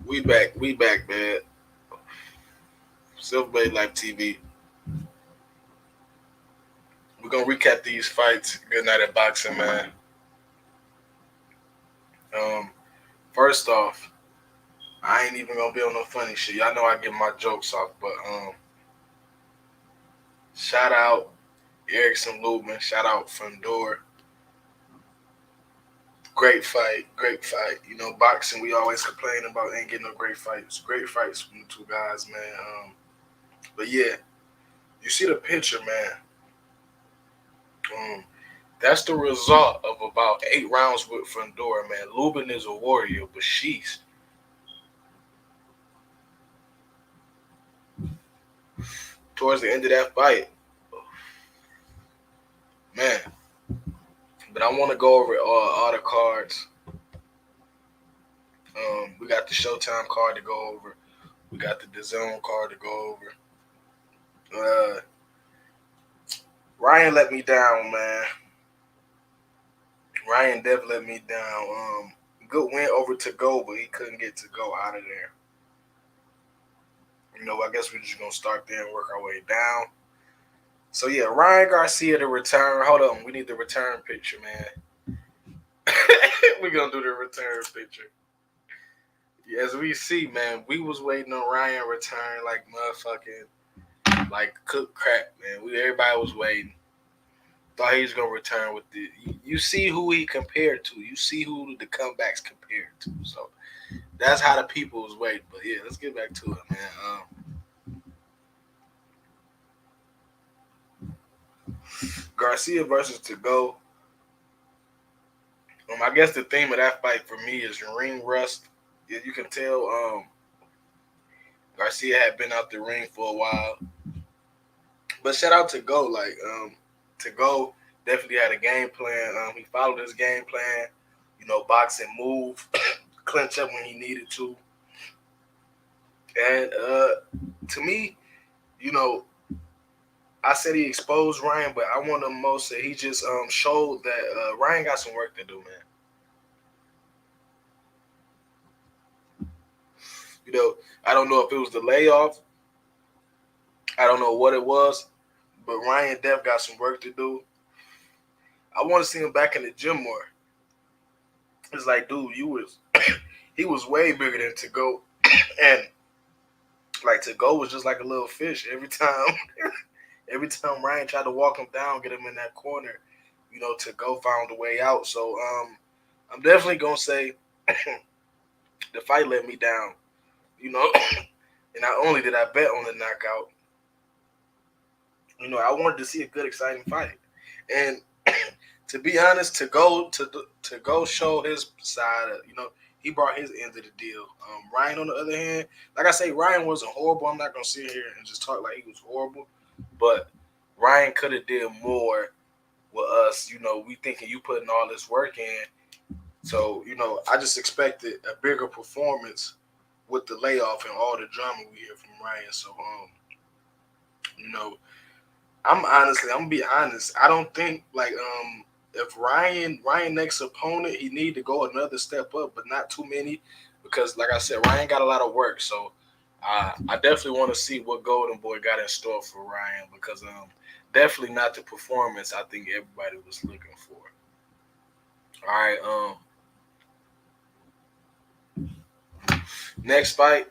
We back, man. Silverblade Live TV. We're gonna recap these fights. Good night at boxing, man. Um, First off, I ain't even gonna be on no funny shit. Y'all know I get my jokes off, but shout out Erickson Lubin. Shout out Fundora. Great fight, great fight. You know, boxing we always complain about ain't getting no great fights. Great fights from the two guys, man. But yeah, you see the picture, man. Um, that's the result of about 8 rounds with Fundora, man. Lubin is a warrior, but sheesh. Towards the end of that fight, man. But I want to go over all the cards. We got the Showtime card to go over. We got the DAZN card to go over. Ryan let me down, man. Ryan Dev let me down. Good win over Tagoe, but he couldn't get Tagoe out of there. You know, I guess we're just gonna start there and work our way down. So yeah, Ryan Garcia to return. Hold on, we need the return picture, man. We're gonna do the return picture. As we see, man, we was waiting on Ryan return like motherfucking like cook crack, man. Everybody was waiting. Thought he was gonna return with the. You see who he compared to. You see who the comebacks compared to. So that's how the people was waiting. But yeah, let's get back to it, man. Garcia versus Tagoe. I guess the theme of that fight for me is ring rust. Yeah, you can tell Garcia had been out the ring for a while. But shout out to Go. To Go definitely had a game plan. He followed his game plan. You know, box and move, clinch up when he needed to. And to me, you know, I said he exposed Ryan, but I want to most say he just showed that Ryan got some work to do, man. You know, I don't know if it was the layoff. I don't know what it was, but Ryan Dev got some work to do. I want to see him back in the gym more. It's like, dude, you was he was way bigger than to go, and like to go was just like a little fish every time. Every time Ryan tried to walk him down, get him in that corner, you know, to go found a way out. So I'm definitely gonna say the fight let me down. You know, and not only did I bet on the knockout, you know, I wanted to see a good, exciting fight. And to be honest, to go show his side, you know, he brought his end of the deal. Ryan, on the other hand, like I say, Ryan wasn't horrible. I'm not gonna sit here and just talk like he was horrible, but Ryan could have did more with us. You know, we thinking you putting all this work in, so you know, I just expected a bigger performance with the layoff and all the drama we hear from Ryan. So, you know, I'm gonna be honest. I don't think like if Ryan next opponent, he need to go another step up, but not too many, because like I said, Ryan got a lot of work. So I definitely want to see what Golden Boy got in store for Ryan, because definitely not the performance I think everybody was looking for. All right, next fight,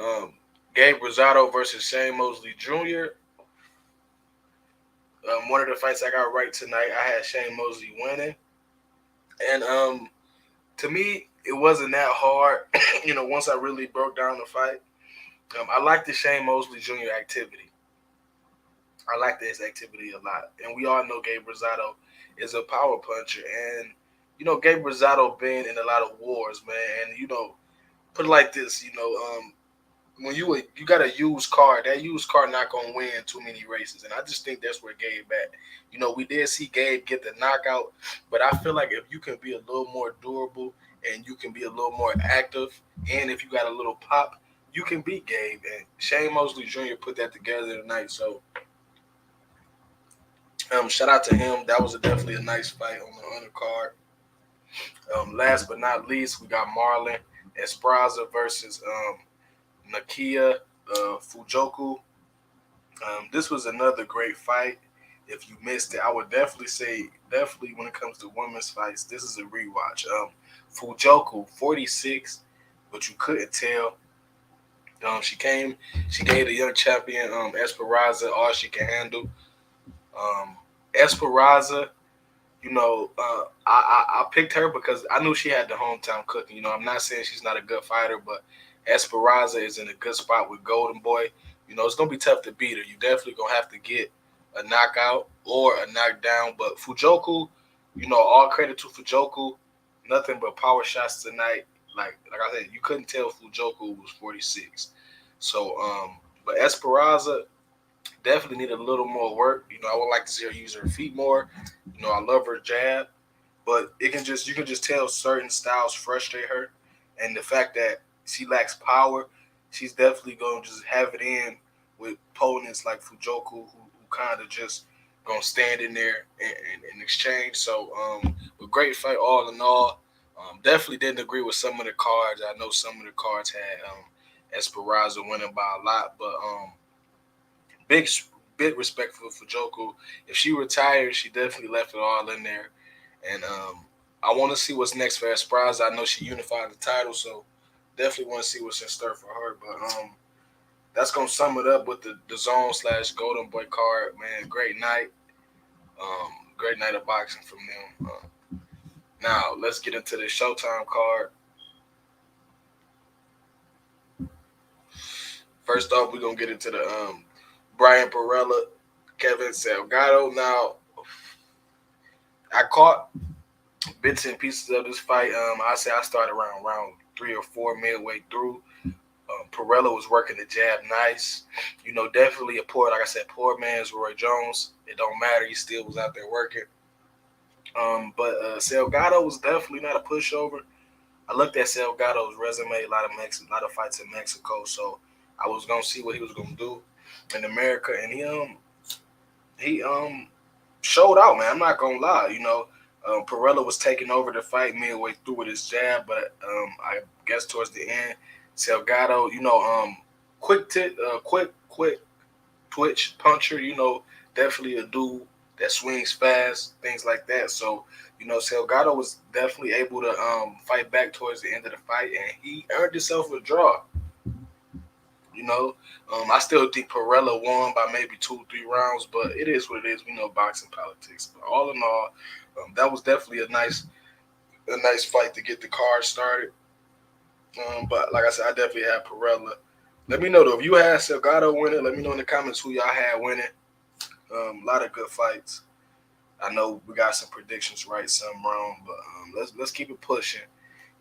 um, Gabe Rosado versus Shane Mosley Jr. One of the fights I got right tonight, I had Shane Mosley winning, and to me, it wasn't that hard. You know, once I really broke down the fight, I like the Shane Mosley Jr. activity. I like his activity a lot, and we all know Gabe Rosado is a power puncher, and you know Gabe Rosado been in a lot of wars, man. And you know, put it like this, you know, when you got a used car, that used car not gonna win too many races, and I just think that's where Gabe at. You know, we did see Gabe get the knockout, but I feel like if you can be a little more durable and you can be a little more active, and if you got a little pop, you can beat Gabe. And Shane Mosley Jr. put that together tonight. So shout out to him. That was definitely a nice fight on the undercard. Last but not least, we got Marlon Esparza versus Nakia Fujioka. This was another great fight. If you missed it, I would definitely say, definitely when it comes to women's fights, this is a rewatch. Fujioka, 46, but you couldn't tell. She gave the young champion Esparza all she can handle. Um, Esparza, I picked her because I knew she had the hometown cooking. I'm not saying she's not a good fighter, but Esperanza is in a good spot with Golden Boy. It's gonna be tough to beat her. You definitely gonna have to get a knockout or a knockdown. But Fujioka, all credit to Fujioka. Nothing but power shots tonight. Like I said, you couldn't tell Fujioka was 46. So, but Esperanza definitely need a little more work. I would like to see her use her feet more. I love her jab, but you can just tell certain styles frustrate her, and the fact that she lacks power, she's definitely going to just have it in with opponents like Fujioka, who kind of just gonna stand in there and exchange. So, a great fight all in all. Definitely didn't agree with some of the cards. I know some of the cards had Esperanza winning by a lot, but big big respect for Joku. If she retired, she definitely left it all in there. And I want to see what's next for Esparza. I know she unified the title, so definitely want to see what's in store for her. But that's gonna sum it up with the zone slash Golden Boy card. Man, great night. Great night of boxing from them. Now let's get into the Showtime card. First off, we're gonna get into the Brian Perella, Kevin Salgado. Now, I caught bits and pieces of this fight. I say I started around round 3 or 4, midway through. Perella was working the jab nice. Definitely a poor, like I said, poor man's Roy Jones. It don't matter. He still was out there working. But Salgado was definitely not a pushover. I looked at Salgado's resume, a lot of fights in Mexico, so I was gonna see what he was gonna do in America, and he showed out, man. I'm not gonna lie, Perella was taking over the fight midway through with his jab, but I guess towards the end, Salgado, quick twitch puncher, definitely a dude that swings fast, things like that. So, Salgado was definitely able to fight back towards the end of the fight, and he earned himself a draw. I still think Perella won by maybe 2, 3 rounds, but it is what it is. We know boxing politics. But all in all, that was definitely a nice fight to get the card started. But like I said, I definitely had Perella. Let me know though if you had Salgado winning. Let me know in the comments who y'all had winning. A lot of good fights. I know we got some predictions right, some wrong, but let's keep it pushing.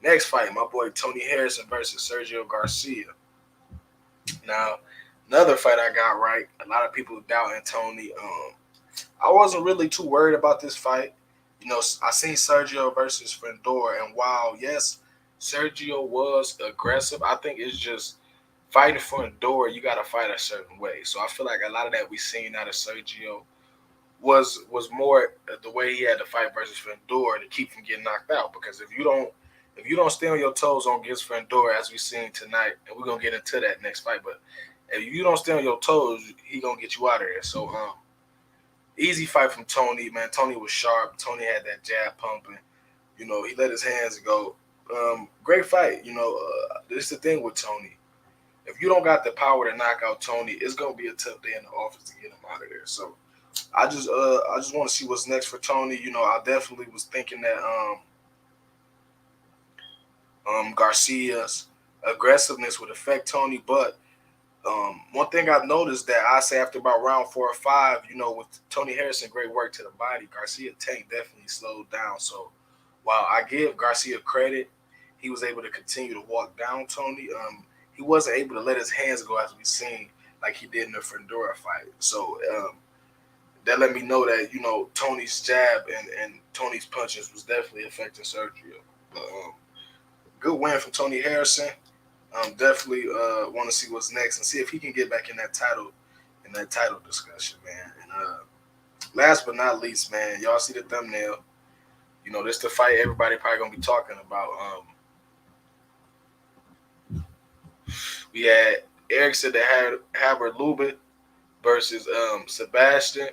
Next fight, my boy Tony Harrison versus Sergio Garcia. Now, another fight I got right. A lot of people doubting Tony. I wasn't really too worried about this fight. I seen Sergio versus Fundora, and while yes, Sergio was aggressive, I think it's just fighting for Fundora. You got to fight a certain way. So I feel like a lot of that we seen out of Sergio was more the way he had to fight versus Fundora to keep from getting knocked out. Because if you don't stay on your toes on against Fundora, as we seen tonight, and we're gonna get into that next fight, but if you don't stay on your toes, he gonna get you out of there. So easy fight from Tony, man. Tony was sharp. Tony had that jab pumping. He let his hands go. Great fight. This is the thing with Tony. If you don't got the power to knock out Tony, it's gonna be a tough day in the office to get him out of there. So I just want to see what's next for Tony. I definitely was thinking that Garcia's aggressiveness would affect Tony, but one thing I've noticed that I say after about round 4 or 5, with Tony Harrison, great work to the body. Garcia tank definitely slowed down. So while I give Garcia credit, he was able to continue to walk down Tony. He wasn't able to let his hands go as we seen like he did in the Fundora fight. So that let me know that Tony's jab and Tony's punches was definitely affecting Sergio. But good win from Tony Harrison. Definitely want to see what's next and see if he can get back in that title discussion, man. And last but not least, man, y'all see the thumbnail. This the fight everybody probably gonna be talking about. We had Erickson that had Haber Lubin versus Sebastian.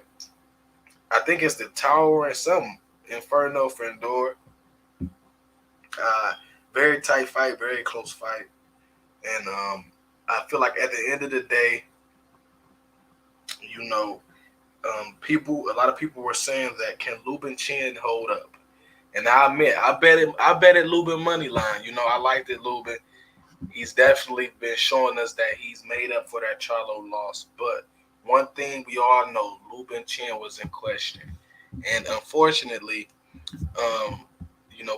I think it's the Tower and something. Inferno Fundora. Uh, very tight fight, very close fight. And I feel like at the end of the day, you know, a lot of people were saying that can Lubin Chin hold up? And I admit, I bet it Lubin money line. I liked it Lubin. He's definitely been showing us that he's made up for that Charlo loss. But one thing we all know, Lubin Chin was in question, and unfortunately, um,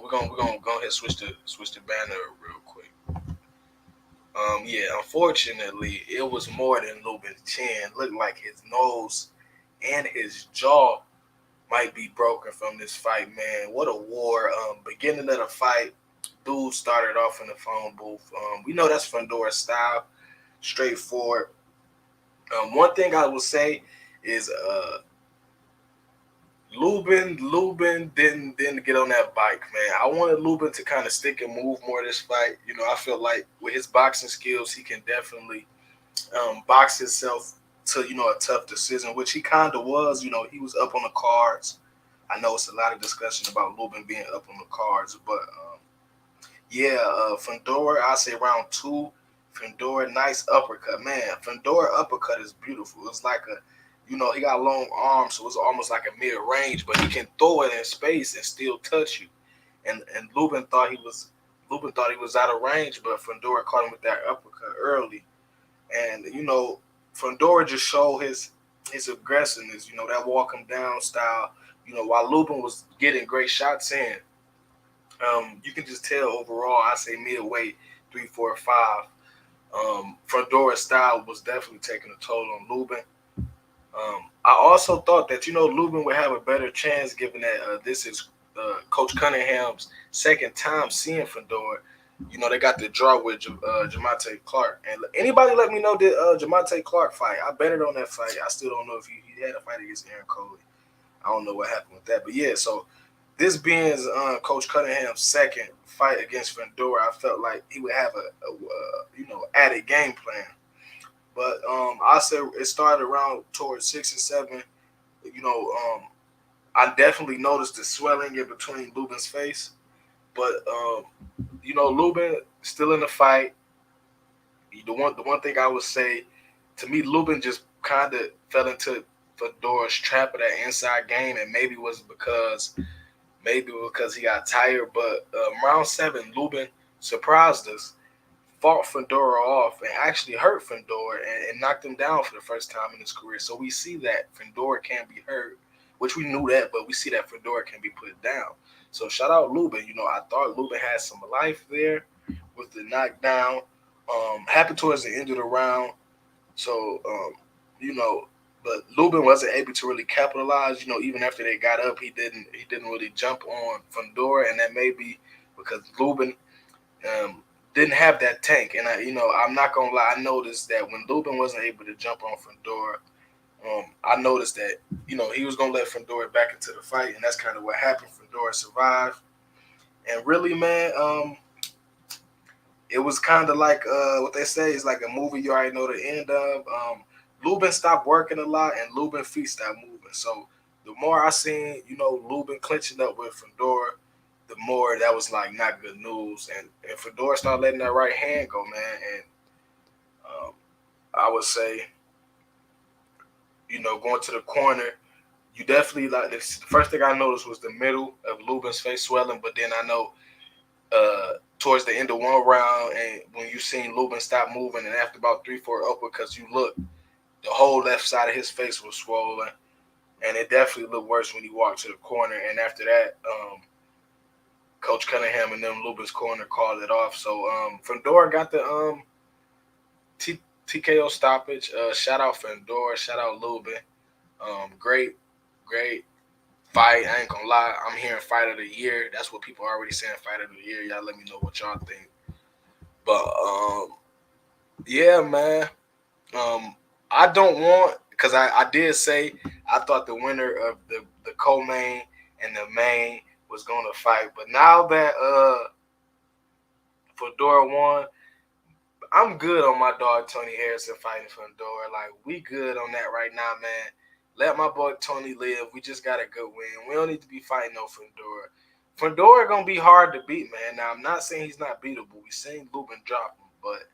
we're gonna go ahead and switch the banner real quick. Yeah, unfortunately, it was more than Lubin's chin. Looked like his nose and his jaw might be broken from this fight, man. What a war. Beginning of the fight, dude started off in the phone booth. We know that's Fundora's style, straightforward. One thing I will say is Lubin didn't get on that bike, man. I wanted Lubin to kind of stick and move more this fight. I feel like with his boxing skills, he can definitely box himself to a tough decision, which he kind of was. He was up on the cards. I know it's a lot of discussion about Lubin being up on the cards, but yeah, Fundora, I say round two. Fundora, nice uppercut, man. Fundora uppercut is beautiful. It's like he got long arms, so it's almost like a mid range, but he can throw it in space and still touch you. And Lubin thought he was out of range, but Fundora caught him with that uppercut early. And Fundora just showed his aggressiveness. That walk him down style. While Lubin was getting great shots in, you can just tell overall. I say midway, 3, 4, 5. Fundora's style was definitely taking a toll on Lubin. I also thought that Lubin would have a better chance, given that this is Coach Cunningham's second time seeing Fundora. They got the draw with Jamante Clark. And anybody let me know the Jamante Clark fight. I betted on that fight. I still don't know if he had a fight against Aaron Coley. I don't know what happened with that. But yeah, so this being Coach Cunningham's second fight against Fundora, I felt like he would have a added game plan. But I said it started around towards 6 and 7. I definitely noticed the swelling in between Lubin's face. But Lubin still in the fight. The one thing I would say, to me, Lubin just kind of fell into Fundora's trap of that inside game, and maybe because he got tired. But round 7, Lubin surprised us, fought Fundora off, and actually hurt Fundora and knocked him down for the first time in his career. So we see that Fundora can be hurt, which we knew that, but we see that Fundora can be put down. So shout out Lubin. I thought Lubin had some life there with the knockdown. Happened towards the end of the round. So, but Lubin wasn't able to really capitalize. Even after they got up, he didn't really jump on Fundora, and that may be because Lubin didn't have that tank. And I'm not gonna lie, I noticed that when Lubin wasn't able to jump on Fundora, I noticed that he was gonna let Fundora back into the fight, and that's kind of what happened. Fundora survived, and really, man, it was kind of like what they say is like a movie you already know the end of. Lubin stopped working a lot, and Lubin feet stopped moving. So the more I seen, Lubin clinching up with Fundora, the more that was like not good news. And Fundora started letting that right hand go, man. And I would say, going to the corner, you definitely like this. The first thing I noticed was the middle of Lubin's face swelling, but then I know towards the end of one round, and when you seen Lubin stop moving, and after about 3, 4 uppercuts, you look, the whole left side of his face was swollen, and it definitely looked worse when he walked to the corner. And after that, Coach Cunningham and them Lubin's corner called it off. So Fundora got the TKO stoppage. Shout out Fundora, shout out Lubin. Great fight. I ain't gonna lie. I'm hearing fight of the year. That's what people are already saying, fight of the year. Y'all let me know what y'all think. But yeah, man. I don't want, because I did say I thought the winner of the co-main and the main was gonna fight. But now that Fundora won, I'm good on my dog Tony Harrison fighting Fundora. Like, we good on that right now, man. Let my boy Tony live. We just got a good win. We don't need to be fighting no Fundora. Fundora gonna be hard to beat, man. Now I'm not saying he's not beatable. We seen Lubin drop him, but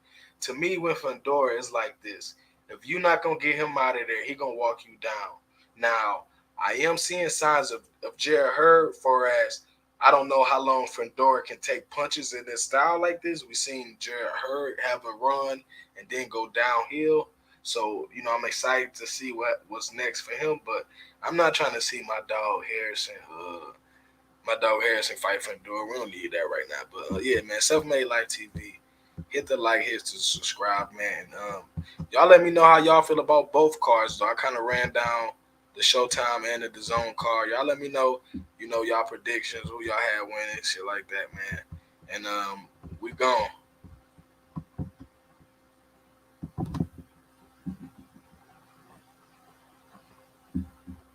to me, with Fundora, it's like this: if you're not gonna get him out of there, he gonna walk you down. Now I am seeing signs of Jared Hurd, for as I don't know how long Fundora can take punches in this style like this. We seen Jared Hurd have a run and then go downhill. So, I'm excited to see what's next for him, but I'm not trying to see my dog Harrison fight Fundora. We don't need that right now. But yeah, man, Self-Made Life TV. Hit the like, hit the subscribe, man. Y'all let me know how y'all feel about both cards. Though I kind of ran down the Showtime and the DAZN card. Y'all let me know, y'all predictions, who y'all had winning, shit like that, man. And we gone.